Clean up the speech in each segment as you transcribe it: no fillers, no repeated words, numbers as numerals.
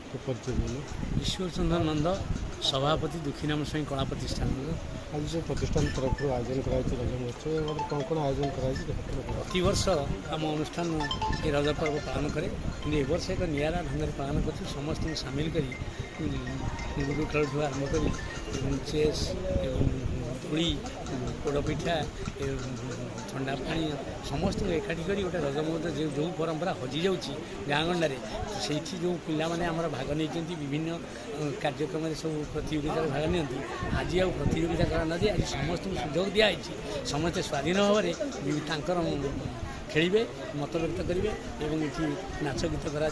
ईश्वर चंद्र नंद सभापति दुखीनाम स्वाई कला प्रतिष्ठान आज जो प्रतिष्ठान तरफ आयोजन कराई रज महोत्सव कौन कौन आयोजन कराई प्रतिवर्ष आम अनुष्ठान ये रज पर्व पालन करे कि वर्ष एक निरा ढंग से पालन कर समस्त सामिल कर गुरु खेल आरंभ कर चेस पुड़ी पोड़पिठा ठंडा पानी समस्त एकाठी कर गोटे रज महोत्सव जो परंपरा हजि जाऊँगी गाँ गंडार से जो पाने आमर भाग नहीं विभिन्न कार्यक्रम सब प्रतियोगिता भाग नहीं आज आ प्रतियोगिता करा आज समस्त सुजोग दिखाई समस्त स्वाधीन भाव में खेलिए मत व्यक्त करेंगे और ये नाच गीत कर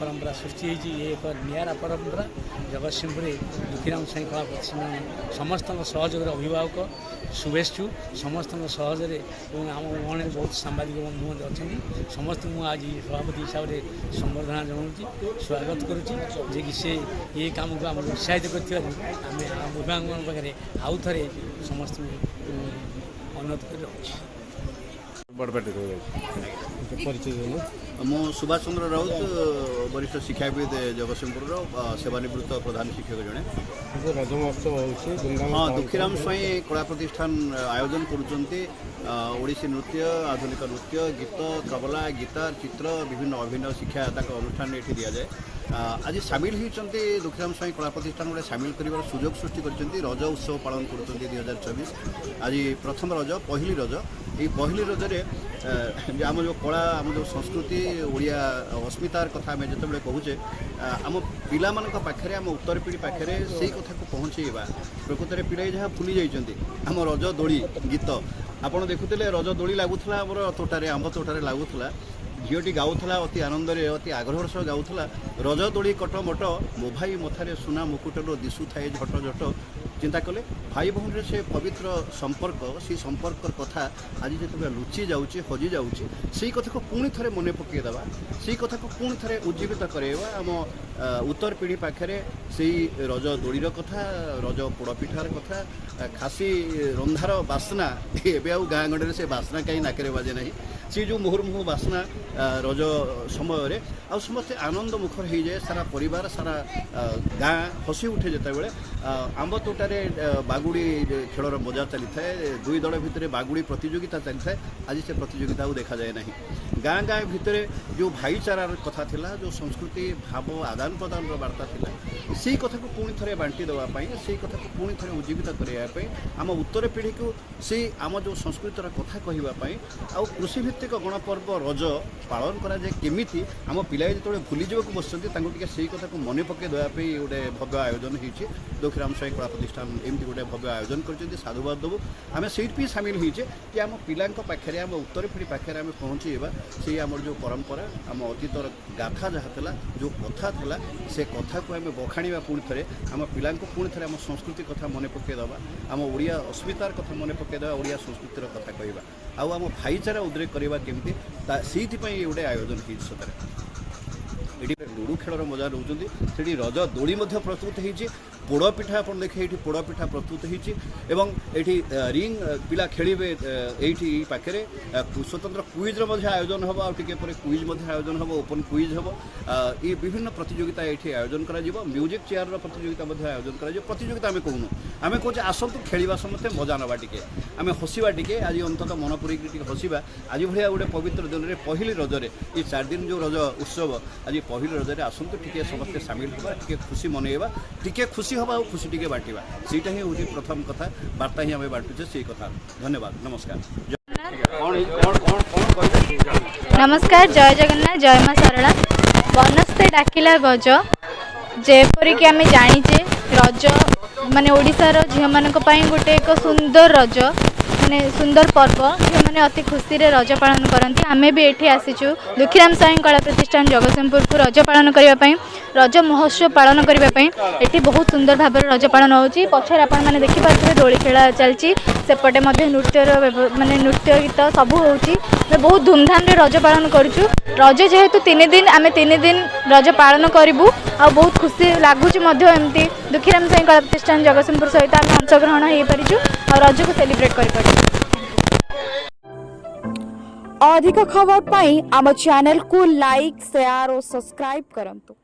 परंपरा सृष्टि होती ये एक निरा परंपरा जगतसिंहपुर दुखीराम स्वाई कला प्रतिष्ठान समस्त सहयोग अभिभावक शुभेच्छु समस्त सहजरे आम गहण बहुत सांबादिक बंधु अच्छा समस्त मुझे सभापति हिसाब से संबर्धना जनाऊँ स्वागत करुच्ची कि से ये कम को आम उत्साहित कर अभिभावक पाखे आउ थे समस्त अनुरोध कर मु सुभाष चंद्र राउत वरिष्ठ शिक्षाविद जगतसिंहपुर सेवानिवृत्त प्रधान शिक्षक जड़े रज महोत्सव हाँ दुखीराम स्वाई कला प्रतिष्ठान आयोजन करोडिशी नृत्य आधुनिक नृत्य गीत तबला गिटार चित्र विभिन्न अभिनय शिक्षा अनुष्ठान ये दि जाए आज सामिल होती दुखीराम स्वाई कला प्रतिष्ठान गोटे सामिल कर सुजोग सृष्टि कर रज उत्सव पालन कर 2024 आज प्रथम रज पहली रज ये पहली रजरे आम जो कला आम जो संस्कृति ओडिया अस्मितार कथा आम जो कहूचे आम पिला पाखे आम उत्तर पीढ़ी पाखे से कथा को पहुँचेवा प्रकृत में पिला जहाँ भूली जाइए आम रज दोली गीत आपड़ देखुले रज दोली लगुला आम तोटारे आंब तोटारे लगुला झीटी गाऊला अति आनंद अति आग्रहर सह गाऊला रज दोली कट मट मो भाई मथारे सुना मुकुटर दिशु थाए झट झट चिंता कले भाई भौणी से पवित्र संपर्क से संपर्क कथा आज जो लुचि जाऊँगी हजि जाऊँगी से कथा को पुणी थे मन पकईदेवा से कथा को पुणी थे उज्जीवित करवा आम उत्तर पीढ़ी पाखे से रज दोलीर कथा रज पोड़पिठार कथा खासी रंधार बास्ना एवं आउ गाँ गंडे से बास्ना कहीं नाकरे बाजे ना सी जो मुहुर्मुहु बास्ना रज समय आ समस्ते आनंद मुखर हो जाए सारा परिवार सारा गाँ हसी उठे जिते आंब तोटारे बागुड़ी खेलर मजा चली थाए दुई दल भितर बागुड़ी प्रतियोगिता चली थाए आज से प्रतियोगिता देखा जाए ना गाँ गाँ भितर जो भाईचारार कथा थिला जो संस्कृति भाव आदान प्रदान वार्ता थिला से कथा को पुणी थे बांटी देवाई से कथा को पुणी थे उज्जीवित करने आम उत्तर पीढ़ी को से आम जो संस्कृतर कथा कहवाई आउ कृषिभित्तिक गणपर्व रज पालन कराए केमी आम पिला जो भूली जावाक बसते से कथा को मन पकई देवाई गोटे भव्य आयोजन होती दुखीराम स्वाई कला प्रतिष्ठान एमती गोटे भव्य आयोजन कर साधुवाद देवु आम से सामिल होचे कि आम पिला पाखे आम उत्तर पीढ़ी पाखे आम पहुँचेवा से आम जो परंपरा आम अतीतर गाथा जहाँ जो कथा था से कथा को आम बखाणीवा पुणी थे आम पिला पुणी थे आम संस्कृति कथा मन पकईदेवा आम ओडिया अस्मितार कथा मन पकईदेवा ओडिया संस्कृतिर कथा कहवा आउ आम भाईचारा उद्रेक करवा केमती से गोटे आयोजन हो सतरे ये लुडु खेलर मजा रोचे से रज दोली प्रस्तुत होती पोड़पिठा आप देखे ये पोड़पिठा प्रस्तुत होती रिंग पिला खेलिए ये पाखे स्वतंत्र क्विज्र आयोजन हम आगे क्विज आयोजन हम ओपन क्विज हम ये विभिन्न प्रतियोगिता ये आयोजन कर म्यूजिक चेयर प्रतियोगिता आयोजन कर प्रतियोगिता आम कहूँ आम कहे आसतु खेल समस्ते मजा नवा टे आम हसवा टे आज अंतत मन पूरी हसवा आज भाया गोटे पवित्र दिन में पहली रजरे ये 4 दिन जो रज उत्सव आज पहली रजरे आसतु टे समस्ते सामिल होगा टे खुशी मनइबा टे खुशी हवा और खुशी टे बांटा सीटा ही हूँ प्रथम कथा वार्ता ही आम बांटुचे से कथा धन्यवाद नमस्कार नमस्कार जय जगन्नाथ जय माँ सारला बनस्ते डाकिला गज जेपरिक आम जाचे रज माने ओडिशार झील मान गोटे एक सुंदर रज माने सुंदर पर्व जो मैंने अति खुशी रे रज पालन करती आमे भी ये आसीचु दुखीराम स्वाई कला प्रतिष्ठान जगतसिंहपुर को रज पालन करने रज महोत्सव पालन करने ये बहुत सुंदर भाव रज पालन होची पछर आपण माने देखि पार्थिबे दोली खेला चलची सेपटे मध्य नृत्य माने नृत्य गीत सब होची बहुत धूमधाम रे रज पालन करूछु रज जेहेतु 3 दिन आमे 3 दिन रज पालन करिवु आ बहुत खुशी लागुची मध्य एमती दुखीराम स्वाई कला प्रतिष्ठान जगतसिंहपुर सहित आमे अंशग्रहण हो पारिछु और रज को सेलिब्रेट करि पारिछु। अधिक खबर पाई आम चैनल को लाइक शेयर और सब्सक्राइब करंतु।